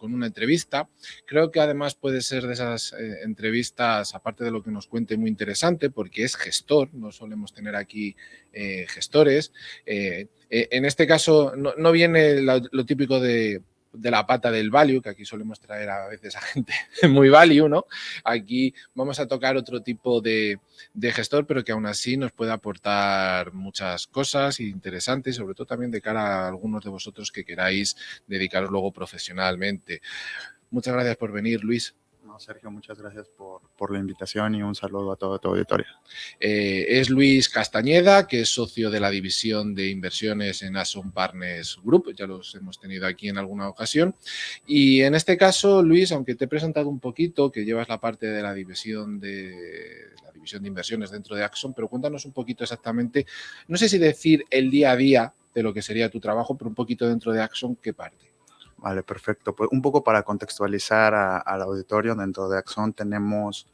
con una entrevista. Creo que además puede ser de esas entrevistas, aparte de lo que nos cuente, muy interesante porque es gestor, no solemos tener aquí gestores. En este caso no viene lo típico de la pata del value, que aquí solemos traer a veces a gente muy value, ¿no? Aquí vamos a tocar otro tipo de gestor, pero que aún así nos puede aportar muchas cosas interesantes, sobre todo también de cara a algunos de vosotros que queráis dedicaros luego profesionalmente. Muchas gracias por venir, Luis. No, Sergio, muchas gracias por la invitación y un saludo a todo tu auditorio. Es Luis Castañeda, que es socio de la división de inversiones en Asson Partners Group, ya los hemos tenido aquí en alguna ocasión. Y en este caso, Luis, aunque te he presentado un poquito, que llevas la parte de la división de inversiones dentro de Axon, pero cuéntanos un poquito exactamente, no sé si decir el día a día de lo que sería tu trabajo, pero un poquito dentro de Axon, ¿qué parte? Vale, perfecto. Pues un poco para contextualizar al auditorio, dentro de Axon tenemos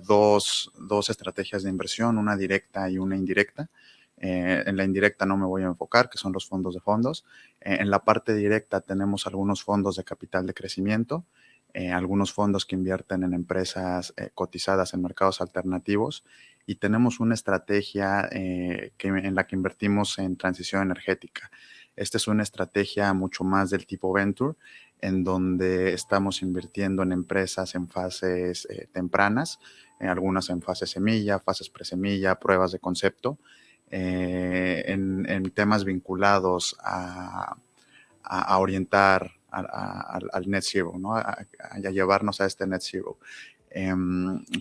dos estrategias de inversión, una directa y una indirecta. En la indirecta no me voy a enfocar, que son los fondos de fondos. En la parte directa tenemos algunos fondos de capital de crecimiento, algunos fondos que invierten en empresas cotizadas en mercados alternativos y tenemos una estrategia en la que invertimos en transición energética. Esta es una estrategia mucho más del tipo venture, en donde estamos invirtiendo en empresas en fases tempranas, algunas en fase semilla, fases presemilla, pruebas de concepto, en temas vinculados a orientar al net zero, ¿no? A llevarnos a este net zero.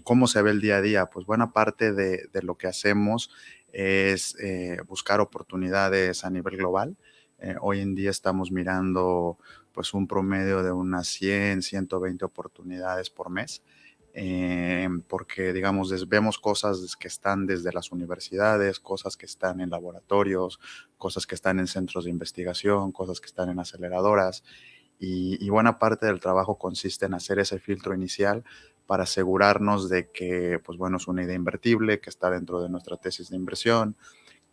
¿Cómo se ve el día a día? Pues buena parte de lo que hacemos es buscar oportunidades a nivel global. Hoy en día estamos mirando pues un promedio de unas 100, 120 oportunidades por mes, porque digamos vemos cosas que están desde las universidades, cosas que están en laboratorios, cosas que están en centros de investigación, cosas que están en aceleradoras y buena parte del trabajo consiste en hacer ese filtro inicial para asegurarnos de que pues bueno, es una idea invertible, que está dentro de nuestra tesis de inversión,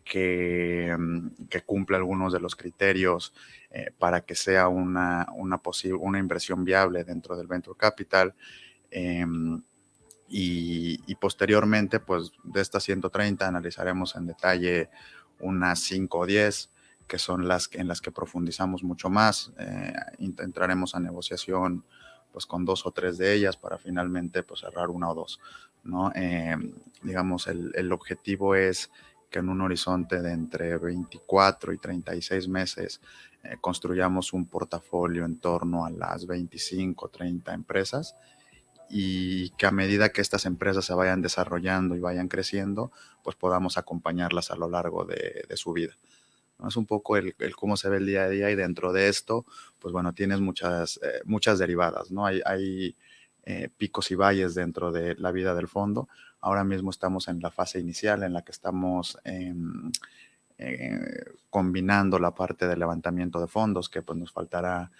que cumple algunos de los criterios para que sea una inversión viable dentro del venture capital. Y posteriormente, pues de estas 130 analizaremos en detalle unas 5 o 10, que son en las que profundizamos mucho más. Entraremos a negociación pues con 2 o 3 de ellas para finalmente pues cerrar una o dos, ¿no? Digamos, el objetivo es que en un horizonte de entre 24 y 36 meses construyamos un portafolio en torno a las 25 o 30 empresas y que a medida que estas empresas se vayan desarrollando y vayan creciendo, pues podamos acompañarlas a lo largo de su vida. ¿No? Es un poco el cómo se ve el día a día y dentro de esto, pues bueno, tienes muchas derivadas, ¿no? Hay picos y valles dentro de la vida del fondo. Ahora mismo estamos en la fase inicial en la que estamos combinando la parte de levantamiento de fondos, que pues nos faltará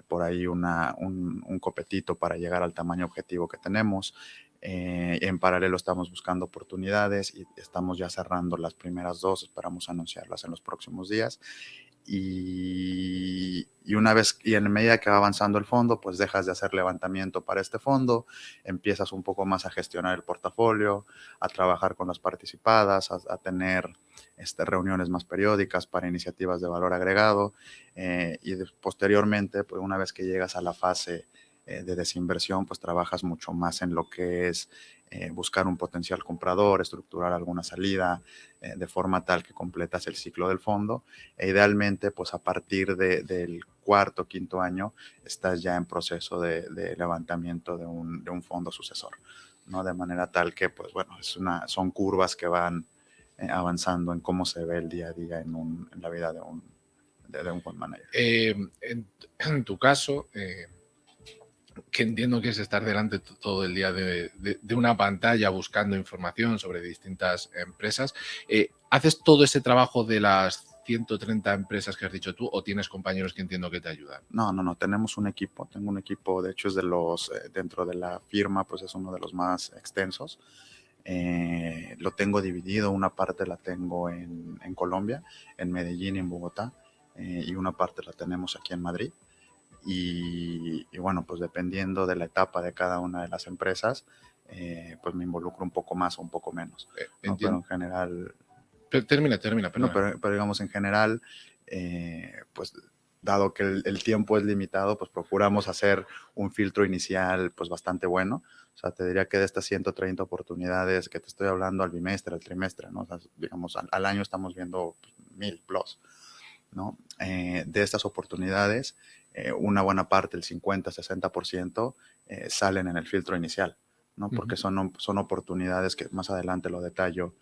por ahí un copetito para llegar al tamaño objetivo que tenemos. En paralelo estamos buscando oportunidades y estamos ya cerrando las primeras dos, esperamos anunciarlas en los próximos días. Una vez y en medida que va avanzando el fondo, pues dejas de hacer levantamiento para este fondo, empiezas un poco más a gestionar el portafolio, a trabajar con las participadas, a tener reuniones más periódicas para iniciativas de valor agregado y posteriormente, pues una vez que llegas a la fase de desinversión, pues trabajas mucho más en lo que es buscar un potencial comprador, estructurar alguna salida de forma tal que completas el ciclo del fondo e idealmente pues a partir del cuarto, quinto año estás ya en proceso de levantamiento de un fondo sucesor, ¿no? De manera tal que pues bueno, son curvas que van avanzando en cómo se ve el día a día en la vida de un fund manager. En tu caso, que entiendo que es estar delante todo el día de una pantalla buscando información sobre distintas empresas, ¿haces todo ese trabajo de las 130 empresas que has dicho tú o tienes compañeros que entiendo que te ayudan? No, tenemos un equipo, tengo un equipo, de hecho es dentro de la firma, pues es uno de los más extensos. Lo tengo dividido, una parte la tengo en Colombia, en Medellín y en Bogotá, y una parte la tenemos aquí en Madrid. y bueno, pues dependiendo de la etapa de cada una de las empresas, pues me involucro un poco más o un poco menos, ¿no? Pero Entiendo. en general, Termina, no, perdona. pero digamos en general, pues dado que el tiempo es limitado, pues procuramos hacer un filtro inicial pues bastante bueno. O sea, te diría que de estas 130 oportunidades que te estoy hablando al bimestre, al trimestre, ¿no? O sea, digamos, al año estamos viendo pues, 1000 plus, ¿no? De estas oportunidades, una buena parte, el 50-60%, salen en el filtro inicial, ¿no? Porque son oportunidades que más adelante lo detallo,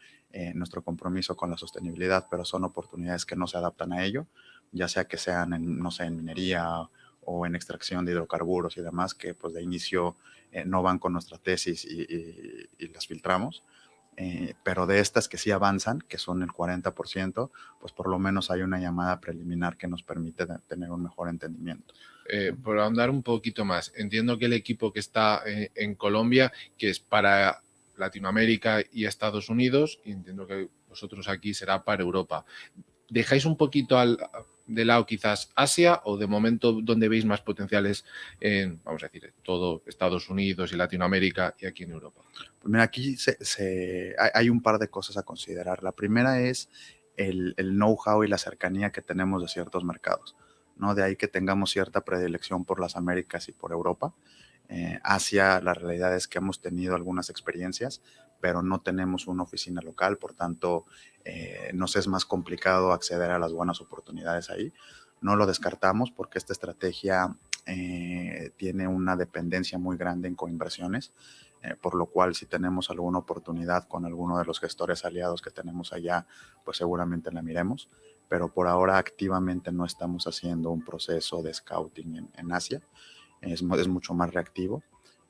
nuestro compromiso con la sostenibilidad, pero son oportunidades que no se adaptan a ello, ya sea que sean en, no sé, en minería o en extracción de hidrocarburos y demás, que pues de inicio no van con nuestra tesis y las filtramos. Pero de estas que sí avanzan, que son el 40%, pues por lo menos hay una llamada preliminar que nos permite tener un mejor entendimiento. Por ahondar un poquito más, entiendo que el equipo que está en Colombia, que es para Latinoamérica y Estados Unidos, y entiendo que vosotros aquí será para Europa. ¿Dejáis un poquito de lado quizás Asia o de momento donde veis más potenciales en, vamos a decir, todo Estados Unidos y Latinoamérica y aquí en Europa? Pues mira, aquí hay un par de cosas a considerar. La primera es el know-how y la cercanía que tenemos de ciertos mercados, ¿no? De ahí que tengamos cierta predilección por las Américas y por Europa. Asia, la realidad es que hemos tenido algunas experiencias, pero no tenemos una oficina local, por tanto, nos es más complicado acceder a las buenas oportunidades ahí. No lo descartamos porque esta estrategia tiene una dependencia muy grande en coinversiones, por lo cual si tenemos alguna oportunidad con alguno de los gestores aliados que tenemos allá, pues seguramente la miremos, pero por ahora activamente no estamos haciendo un proceso de scouting en Asia, es mucho más reactivo.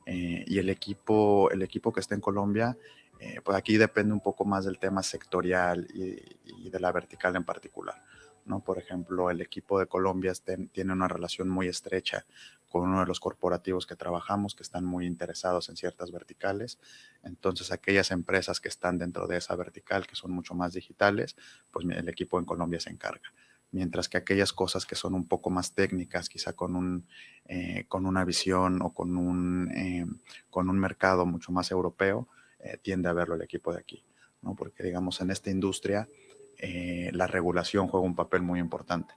Y el equipo que está en Colombia, pues aquí depende un poco más del tema sectorial y de la vertical en particular, ¿no? Por ejemplo, el equipo de Colombia tiene una relación muy estrecha con uno de los corporativos que trabajamos, que están muy interesados en ciertas verticales. Entonces, aquellas empresas que están dentro de esa vertical, que son mucho más digitales, pues el equipo en Colombia se encarga. Mientras que aquellas cosas que son un poco más técnicas, quizá con una visión o con un mercado mucho más europeo, tiende a verlo el equipo de aquí, ¿no? Porque digamos, en esta industria la regulación juega un papel muy importante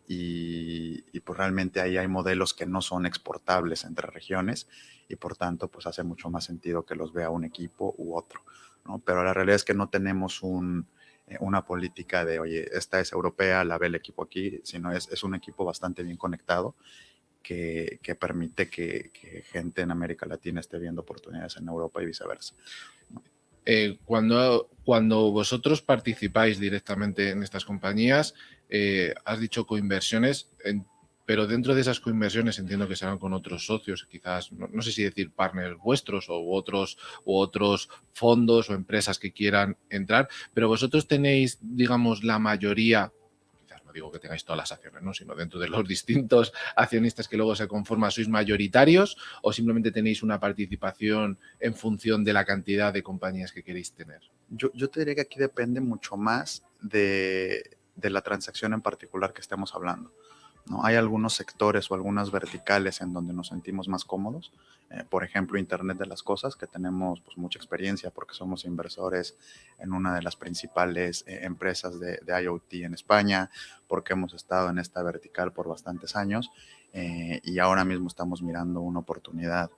y pues realmente ahí hay modelos que no son exportables entre regiones y por tanto pues hace mucho más sentido que los vea un equipo u otro, ¿no? Pero la realidad es que no tenemos una política de, oye, esta es europea, la ve el equipo aquí, sino es un equipo bastante bien conectado que permite que gente en América Latina esté viendo oportunidades en Europa y viceversa. Cuando vosotros participáis directamente en estas compañías, has dicho coinversiones, pero dentro de esas coinversiones entiendo que serán con otros socios, quizás, no sé si decir partners vuestros u otros fondos o empresas que quieran entrar, pero vosotros tenéis, digamos, la mayoría, quizás no digo que tengáis todas las acciones, ¿no? Sino dentro de los distintos accionistas que luego se conforman, ¿sois mayoritarios o simplemente tenéis una participación en función de la cantidad de compañías que queréis tener? Yo te diría que aquí depende mucho más de la transacción en particular que estemos hablando, ¿no? Hay algunos sectores o algunas verticales en donde nos sentimos más cómodos. Por ejemplo, Internet de las Cosas, que tenemos pues, mucha experiencia porque somos inversores en una de las principales empresas de IoT en España, porque hemos estado en esta vertical por bastantes años y ahora mismo estamos mirando una oportunidad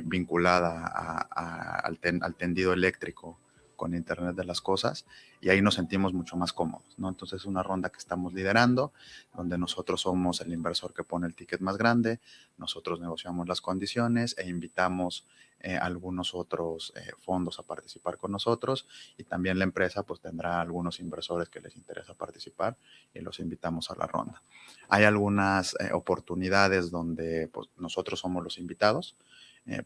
vinculada al tendido eléctrico con Internet de las Cosas y ahí nos sentimos mucho más cómodos, ¿no? Entonces es una ronda que estamos liderando, donde nosotros somos el inversor que pone el ticket más grande, nosotros negociamos las condiciones e invitamos algunos otros fondos a participar con nosotros y también la empresa pues tendrá algunos inversores que les interesa participar y los invitamos a la ronda. Hay algunas oportunidades donde pues, nosotros somos los invitados,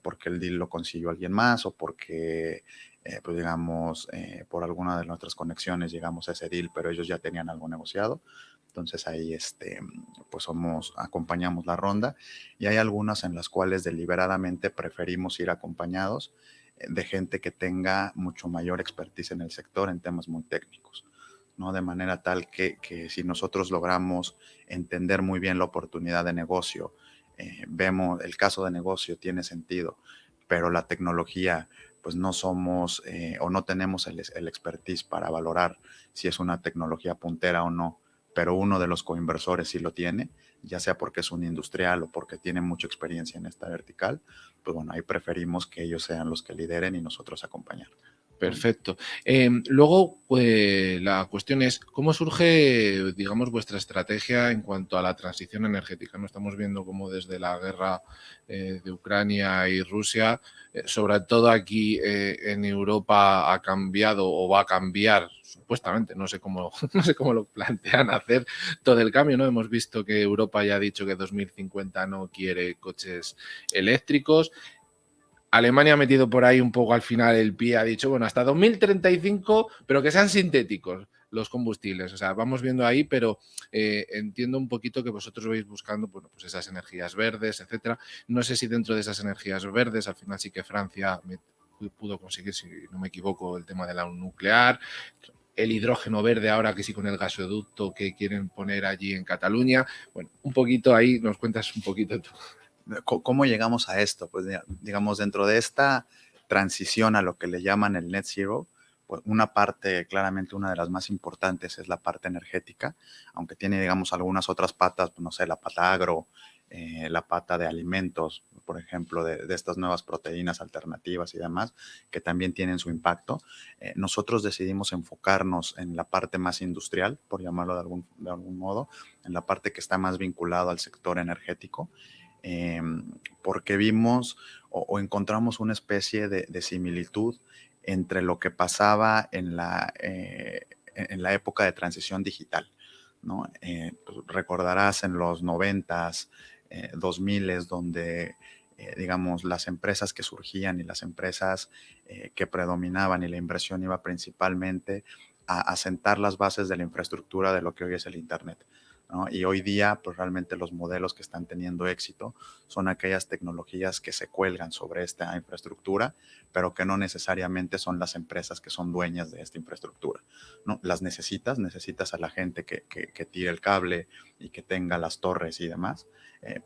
porque el deal lo consiguió alguien más o porque, pues digamos, por alguna de nuestras conexiones llegamos a ese deal, pero ellos ya tenían algo negociado. Entonces ahí, pues acompañamos la ronda y hay algunas en las cuales deliberadamente preferimos ir acompañados de gente que tenga mucho mayor expertise en el sector en temas muy técnicos, ¿no? De manera tal que si nosotros logramos entender muy bien la oportunidad de negocio, vemos el caso de negocio tiene sentido, pero la tecnología, pues no somos o no tenemos el expertise para valorar si es una tecnología puntera o no, pero uno de los coinversores sí lo tiene, ya sea porque es un industrial o porque tiene mucha experiencia en esta vertical, pues bueno, ahí preferimos que ellos sean los que lideren y nosotros acompañar. Perfecto. Luego, pues, la cuestión es, ¿cómo surge, digamos, vuestra estrategia en cuanto a la transición energética? ¿No? Estamos viendo cómo desde la guerra de Ucrania y Rusia, sobre todo aquí en Europa, ha cambiado o va a cambiar, supuestamente, no sé cómo, no sé cómo lo plantean hacer todo el cambio, ¿no? Hemos visto que Europa ya ha dicho que 2050 no quiere coches eléctricos. Alemania ha metido por ahí un poco al final el pie, ha dicho, bueno, hasta 2035, pero que sean sintéticos los combustibles. O sea, vamos viendo ahí, pero entiendo un poquito que vosotros vais buscando, bueno, pues esas energías verdes, etcétera. No sé si dentro de esas energías verdes, al final sí que Francia pudo conseguir, si no me equivoco, el tema de la nuclear, el hidrógeno verde ahora que sí con el gasoducto que quieren poner allí en Cataluña. Bueno, un poquito ahí, nos cuentas un poquito tú. ¿Cómo llegamos a esto? Pues digamos, dentro de esta transición a lo que le llaman el net zero, pues una parte, claramente una de las más importantes es la parte energética, aunque tiene, digamos, algunas otras patas, pues no sé, la pata agro, la pata de alimentos, por ejemplo, de estas nuevas proteínas alternativas y demás, que también tienen su impacto. Nosotros decidimos enfocarnos en la parte más industrial, por llamarlo de algún modo, en la parte que está más vinculado al sector energético, eh, porque vimos o encontramos una especie de similitud entre lo que pasaba en la época de transición digital, ¿no? Pues recordarás en los 90s, 2000s, donde digamos, las empresas que surgían y las empresas que predominaban y la inversión iba principalmente a sentar las bases de la infraestructura de lo que hoy es el Internet, ¿no? Y hoy día, pues realmente los modelos que están teniendo éxito son aquellas tecnologías que se cuelgan sobre esta infraestructura, pero que no necesariamente son las empresas que son dueñas de esta infraestructura, ¿no? Las necesitas a la gente que tire el cable y que tenga las torres y demás,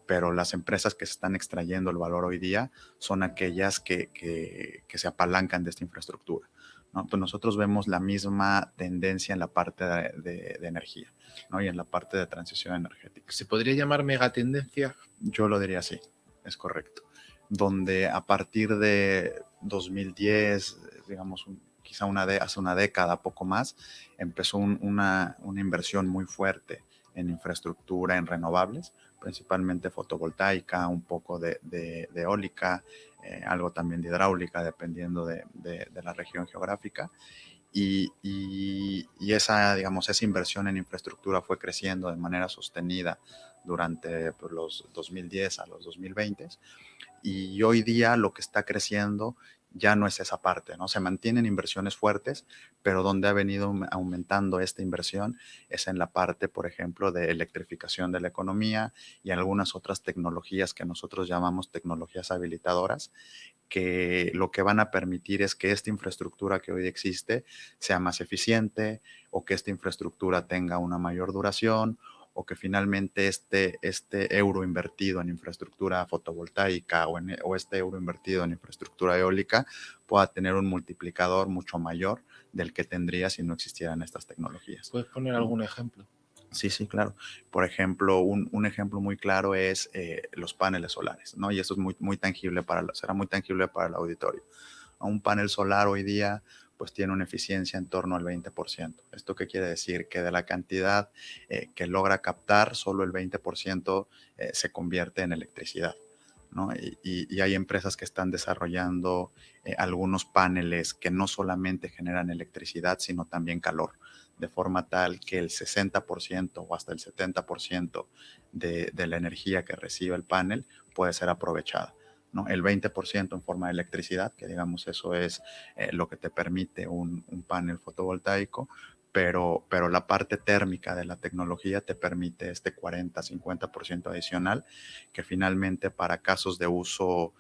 pero las empresas que se están extrayendo el valor hoy día son aquellas que se apalancan de esta infraestructura, ¿no? Entonces nosotros vemos la misma tendencia en la parte de energía, ¿no? Y en la parte de transición energética. ¿Se podría llamar megatendencia? Yo lo diría así, es correcto. Donde a partir de 2010, digamos, quizá hace una década, poco más, empezó una inversión muy fuerte en infraestructura, en renovables, principalmente fotovoltaica, un poco de eólica, algo también de hidráulica, dependiendo de la región geográfica. Y esa, digamos, esa inversión en infraestructura fue creciendo de manera sostenida durante pues, los 2010 a los 2020, y hoy día lo que está creciendo ya no es esa parte, ¿no? Se mantienen inversiones fuertes, pero donde ha venido aumentando esta inversión es en la parte, por ejemplo, de electrificación de la economía y algunas otras tecnologías que nosotros llamamos tecnologías habilitadoras, que lo que van a permitir es que esta infraestructura que hoy existe sea más eficiente, o que esta infraestructura tenga una mayor duración, o que finalmente este euro invertido en infraestructura fotovoltaica o este euro invertido en infraestructura eólica pueda tener un multiplicador mucho mayor del que tendría si no existieran estas tecnologías, ¿Puedes poner ¿no? algún ejemplo? Sí, sí, claro. Por ejemplo, un ejemplo muy claro es los paneles solares, ¿no? Y eso es muy tangible será muy tangible para el auditorio. Un panel solar hoy día pues tiene una eficiencia en torno al 20%. ¿Esto qué quiere decir? Que de la cantidad que logra captar, solo el 20% se convierte en electricidad, ¿no? Y hay empresas que están desarrollando algunos paneles que no solamente generan electricidad, sino también calor, de forma tal que el 60% o hasta el 70% de la energía que recibe el panel puede ser aprovechada, ¿no? El 20% en forma de electricidad, que digamos eso es lo que te permite un panel fotovoltaico, pero la parte térmica de la tecnología te permite este 40-50% adicional, que finalmente para casos de uso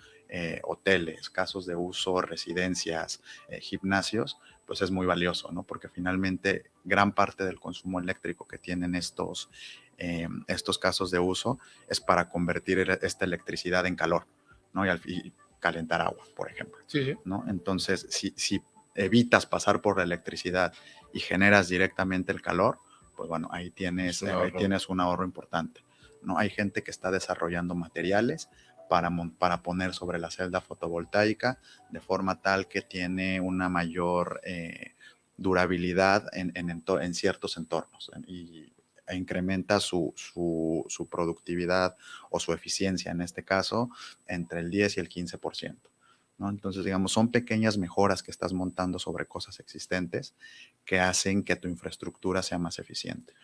hoteles, casos de uso residencias, gimnasios, pues es muy valioso, ¿no? Porque finalmente gran parte del consumo eléctrico que tienen estos casos de uso es para convertir esta electricidad en calor, ¿no? Y calentar agua, por ejemplo, Sí, sí. ¿no? Entonces, si evitas pasar por la electricidad y generas directamente el calor, pues bueno, ahí Es tienes, un ahí ahorro. tienes un ahorro importante, ¿no? Hay gente que está desarrollando materiales para poner sobre la celda fotovoltaica de forma tal que tiene una mayor durabilidad en ciertos entornos e incrementa su productividad o su eficiencia, en este caso, entre el 10 y el 15%. ¿No? Entonces, digamos, son pequeñas mejoras que estás montando sobre cosas existentes que hacen que tu infraestructura sea más eficiente,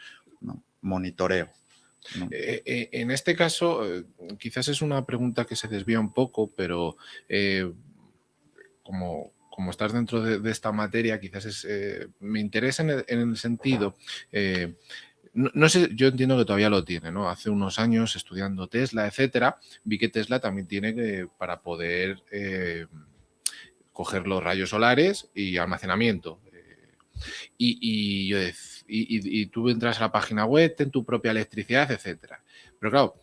¿no? Monitoreo, ¿no? En este caso, quizás es una pregunta que se desvía un poco, pero eh, como estás dentro de esta materia, quizás me interesa en el sentido, no sé, yo entiendo que todavía lo tiene, ¿no? Hace unos años estudiando Tesla, etcétera, vi que Tesla también tiene que, para poder coger los rayos solares y almacenamiento. Y yo y tú entras a la página web, ten tu propia electricidad, etcétera. Pero claro,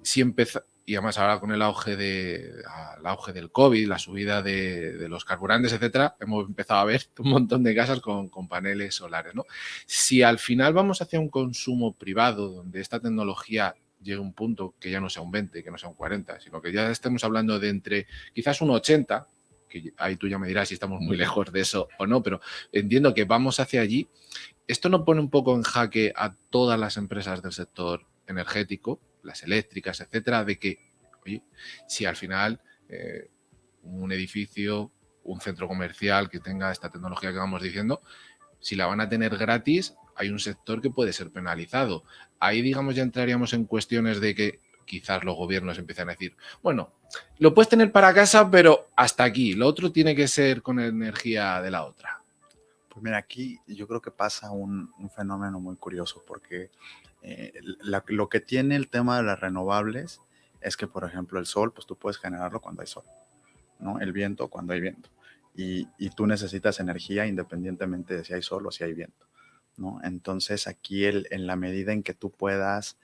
si empieza, y además ahora con el auge del COVID, la subida de los carburantes, etcétera, hemos empezado a ver un montón de casas con paneles solares, ¿no? Si al final vamos hacia un consumo privado donde esta tecnología llegue a un punto que ya no sea un 20, que no sea un 40, sino que ya estemos hablando de entre quizás un 80, que ahí tú ya me dirás si estamos muy lejos de eso o no, pero entiendo que vamos hacia allí. ¿Esto no pone un poco en jaque a todas las empresas del sector energético, las eléctricas, etcétera, de que, oye, si al final un edificio, un centro comercial que tenga esta tecnología que vamos diciendo, si la van a tener gratis, hay un sector que puede ser penalizado? Ahí, digamos, ya entraríamos en cuestiones de que quizás los gobiernos empiezan a decir, bueno, lo puedes tener para casa, pero hasta aquí, lo otro tiene que ser con energía de la otra. Pues mira, aquí yo creo que pasa un fenómeno muy curioso porque lo que tiene el tema de las renovables es que, por ejemplo, el sol, pues tú puedes generarlo cuando hay sol, ¿no? El viento cuando hay viento. Y tú necesitas energía independientemente de si hay sol o si hay viento, ¿no? Entonces aquí en la medida en que tú puedas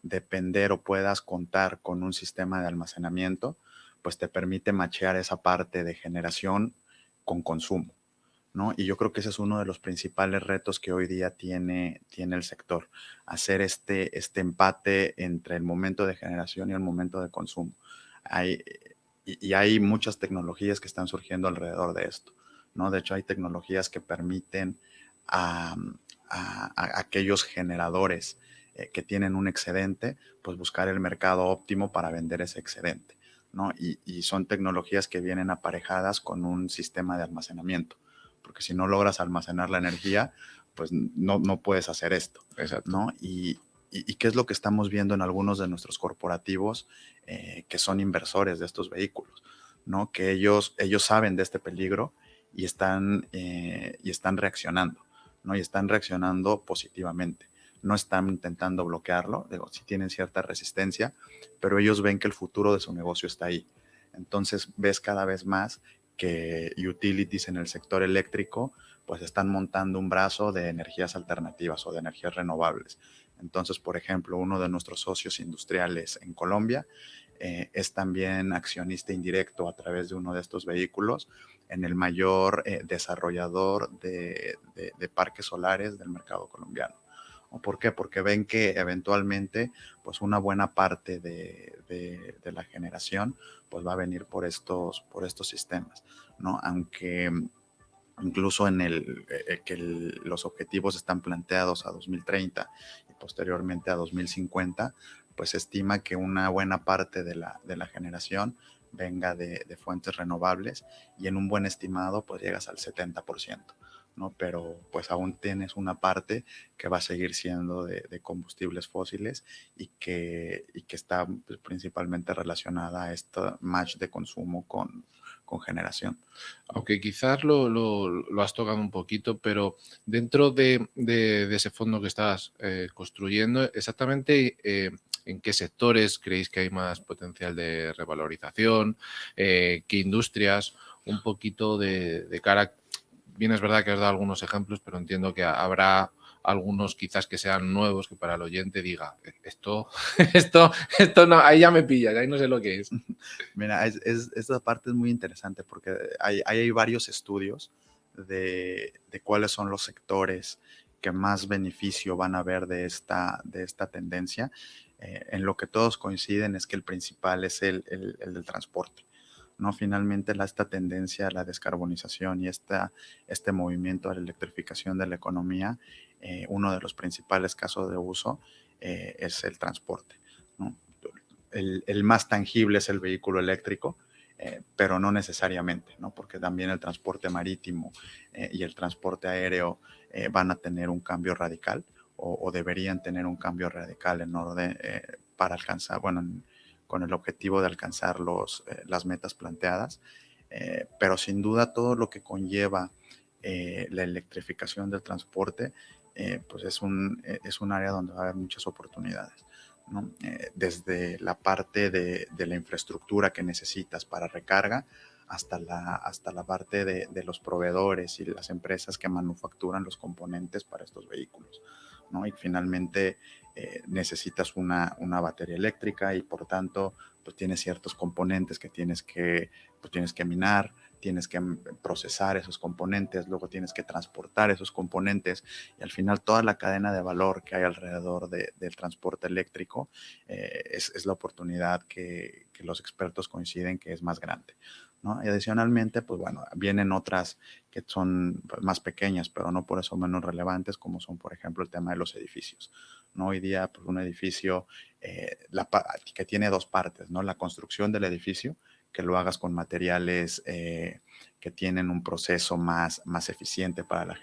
depender o puedas contar con un sistema de almacenamiento, pues te permite machear esa parte de generación con consumo, ¿no? Y yo creo que ese es uno de los principales retos que hoy día tiene el sector, hacer este empate entre el momento de generación y el momento de consumo. Hay, y hay muchas tecnologías que están surgiendo alrededor de esto, ¿no? De hecho, hay tecnologías que permiten a, a aquellos generadores que tienen un excedente, pues buscar el mercado óptimo para vender ese excedente, ¿no? Y son tecnologías que vienen aparejadas con un sistema de almacenamiento, porque si no logras almacenar la energía, pues no puedes hacer esto, Exacto. ¿no? Y qué es lo que estamos viendo en algunos de nuestros corporativos que son inversores de estos vehículos, ¿no? Que ellos saben de este peligro y están reaccionando, ¿no? Y están reaccionando positivamente. No están intentando bloquearlo, digo, sí tienen cierta resistencia, pero ellos ven que el futuro de su negocio está ahí. Entonces ves cada vez más que utilities en el sector eléctrico pues están montando un brazo de energías alternativas o de energías renovables. Entonces, por ejemplo, uno de nuestros socios industriales en Colombia es también accionista indirecto a través de uno de estos vehículos en el mayor desarrollador de parques solares del mercado colombiano. ¿Por qué? Porque ven que eventualmente pues una buena parte de la generación pues va a venir por estos sistemas, ¿no? Aunque incluso los objetivos están planteados a 2030 y posteriormente a 2050, pues se estima que una buena parte de la generación venga de fuentes renovables y en un buen estimado pues llegas al 70%, ¿no? Pero pues aún tienes una parte que va a seguir siendo de combustibles fósiles y que está pues, principalmente relacionada a este match de consumo con generación. Aunque quizás lo has tocado un poquito, pero dentro de ese fondo que estás construyendo, exactamente en qué sectores creéis que hay más potencial de revalorización, qué industrias, un poquito de cara. bien es verdad que has dado algunos ejemplos, pero entiendo que habrá algunos quizás que sean nuevos, que para el oyente diga, esto, esto no, ahí ya me pillas, ahí no sé lo que es. Mira, esta parte es muy interesante porque hay varios estudios de cuáles son los sectores que más beneficio van a ver de esta tendencia. En lo que todos coinciden es que el principal es el del transporte, ¿no? Finalmente, esta tendencia a la descarbonización y este movimiento a la electrificación de la economía, uno de los principales casos de uso es el transporte, ¿no? El más tangible es el vehículo eléctrico, pero no necesariamente, ¿no? Porque también el transporte marítimo y el transporte aéreo van a tener un cambio radical o deberían tener un cambio radical en orden para alcanzar, bueno, con el objetivo de alcanzar las metas planteadas. Pero sin duda todo lo que conlleva la electrificación del transporte, pues es un área donde va a haber muchas oportunidades, ¿no? Desde la parte de la infraestructura que necesitas para recarga hasta la parte de los proveedores y las empresas que manufacturan los componentes para estos vehículos, ¿no? Y finalmente necesitas una batería eléctrica y por tanto pues tienes ciertos componentes que tienes que minar, tienes que procesar esos componentes, luego tienes que transportar esos componentes y al final toda la cadena de valor que hay alrededor del transporte eléctrico es la oportunidad que los expertos coinciden que es más grande, ¿no? Y adicionalmente, pues bueno, vienen otras que son más pequeñas, pero no por eso menos relevantes, como son, por ejemplo, el tema de los edificios, ¿no? Hoy día, pues un edificio que tiene dos partes, ¿no? La construcción del edificio, que lo hagas con materiales que tienen un proceso más eficiente para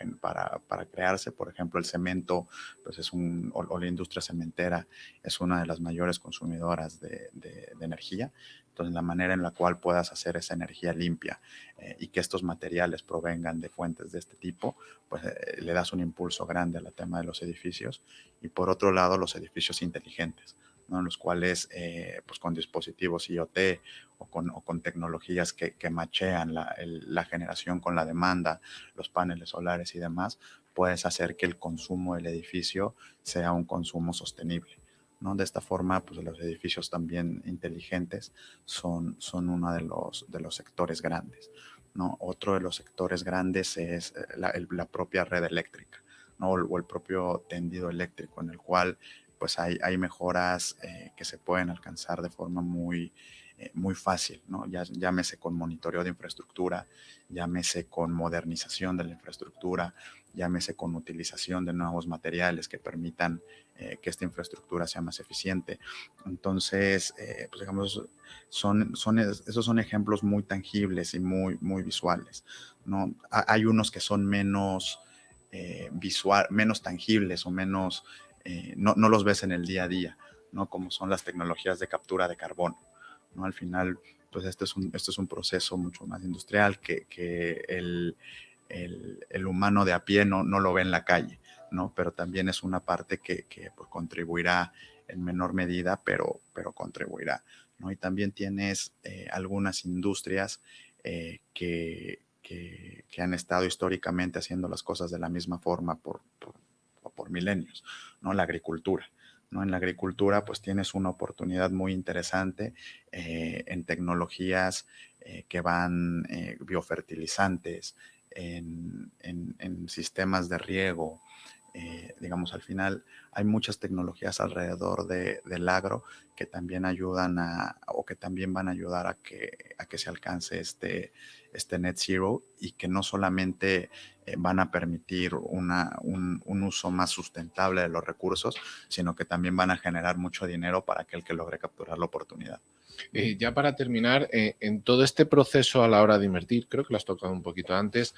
crearse. Por ejemplo, el cemento, pues o la industria cementera es una de las mayores consumidoras de energía. Entonces, la manera en la cual puedas hacer esa energía limpia y que estos materiales provengan de fuentes de este tipo, pues le das un impulso grande al tema de los edificios. Y por otro lado, los edificios inteligentes, ¿no? En los cuales, pues con dispositivos IoT o con tecnologías que machean la generación con la demanda, los paneles solares y demás, puedes hacer que el consumo del edificio sea un consumo sostenible, ¿no? De esta forma, pues los edificios también inteligentes son uno de los sectores grandes, ¿no? Otro de los sectores grandes es la propia red eléctrica, ¿no? O el propio tendido eléctrico, en el cual pues hay mejoras que se pueden alcanzar de forma muy fácil, ¿no? Llámese con monitoreo de infraestructura, llámese con modernización de la infraestructura, llámese con utilización de nuevos materiales que permitan que esta infraestructura sea más eficiente. Entonces, pues digamos, esos son ejemplos muy tangibles y muy visuales, ¿no? Hay unos que son menos menos tangibles o menos, no los ves en el día a día, ¿no? Como son las tecnologías de captura de carbono, ¿no? Al final, pues esto es un proceso mucho más industrial que el humano de a pie no lo ve en la calle, ¿no? Pero también es una parte que pues, contribuirá en menor medida, pero contribuirá, ¿no? Y también tienes algunas industrias que han estado históricamente haciendo las cosas de la misma forma por milenios, ¿no? La agricultura, ¿no? En la agricultura pues tienes una oportunidad muy interesante en tecnologías que van biofertilizantes, en sistemas de riego. Digamos, al final hay muchas tecnologías alrededor del agro que también ayudan o que también van a ayudar a que se alcance este net zero y que no solamente van a permitir un uso más sustentable de los recursos, sino que también van a generar mucho dinero para aquel que logre capturar la oportunidad. Ya para terminar, en todo este proceso a la hora de invertir, creo que lo has tocado un poquito antes,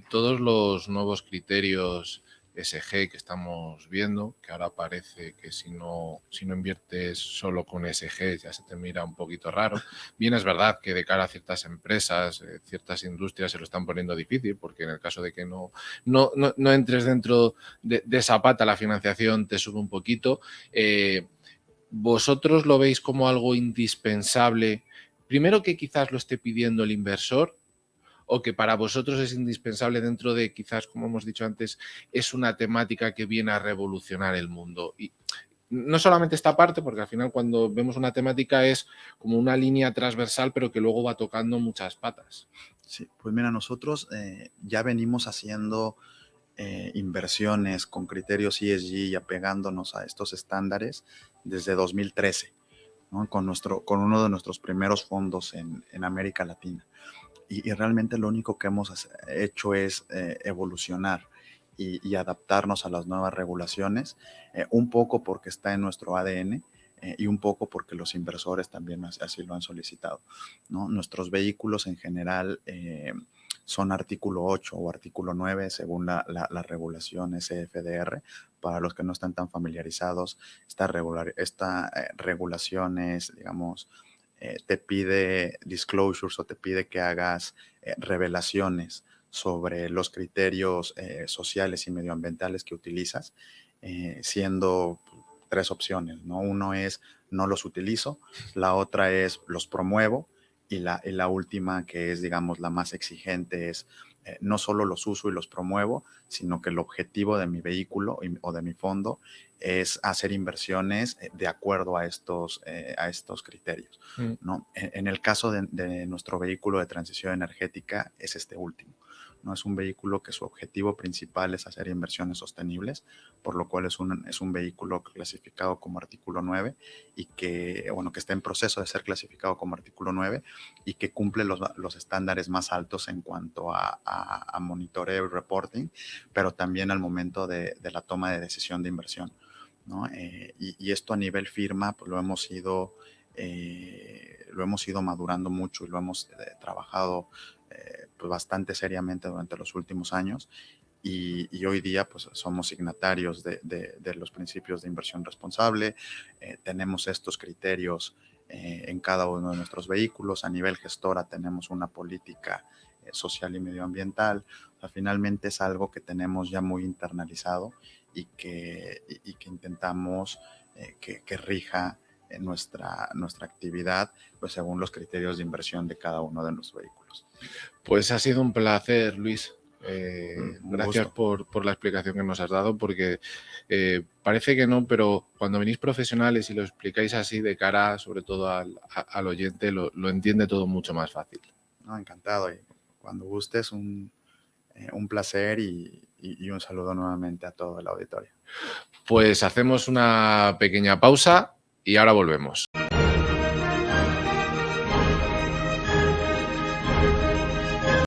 todos los nuevos criterios SG que estamos viendo, que ahora parece que si no inviertes solo con SG ya se te mira un poquito raro. Bien, es verdad que de cara a ciertas empresas, ciertas industrias se lo están poniendo difícil, porque en el caso de que no entres dentro de esa pata, la financiación te sube un poquito. ¿Vosotros lo veis como algo indispensable? Primero, que quizás lo esté pidiendo el inversor, o que para vosotros es indispensable dentro de, quizás, como hemos dicho antes, es una temática que viene a revolucionar el mundo? Y no solamente esta parte, porque al final cuando vemos una temática es como una línea transversal, pero que luego va tocando muchas patas. Sí, pues mira, nosotros ya venimos haciendo inversiones con criterios ESG y apegándonos a estos estándares desde 2013, ¿no? Con uno de nuestros primeros fondos en América Latina. Y realmente lo único que hemos hecho es evolucionar y adaptarnos a las nuevas regulaciones, un poco porque está en nuestro ADN y un poco porque los inversores también así lo han solicitado, ¿no? Nuestros vehículos en general son artículo 8 o artículo 9 según la regulación SFDR. Para los que no están tan familiarizados, esta regulación es, digamos, te pide disclosures o te pide que hagas revelaciones sobre los criterios sociales y medioambientales que utilizas, siendo tres opciones, ¿no? Uno es no los utilizo, la otra es los promuevo y la última, que es, digamos, la más exigente, es no solo los uso y los promuevo, sino que el objetivo de mi vehículo o de mi fondo es hacer inversiones de acuerdo a estos criterios, ¿no? En el caso de nuestro vehículo de transición energética es este último, ¿no? Es un vehículo que su objetivo principal es hacer inversiones sostenibles, por lo cual es un vehículo clasificado como artículo 9 y que está en proceso de ser clasificado como artículo 9 y que cumple los estándares más altos en cuanto a monitoreo y reporting, pero también al momento de la toma de decisión de inversión, ¿no? Y esto a nivel firma, pues lo hemos ido madurando mucho y lo hemos trabajado pues bastante seriamente durante los últimos años. Y hoy día pues somos signatarios de los principios de inversión responsable. Tenemos estos criterios en cada uno de nuestros vehículos. A nivel gestora tenemos una política social y medioambiental. O sea, finalmente es algo que tenemos ya muy internalizado y que intentamos que rija nuestra actividad pues según los criterios de inversión de cada uno de nuestros vehículos. Pues ha sido un placer, Luis. Gracias Gusto. por la explicación que nos has dado, porque parece que no, pero cuando venís profesionales y lo explicáis así de cara, sobre todo al oyente, lo entiende todo mucho más fácil. No, encantado. Y cuando gustes, un placer y un saludo nuevamente a todo el auditorio. Pues hacemos una pequeña pausa y ahora volvemos.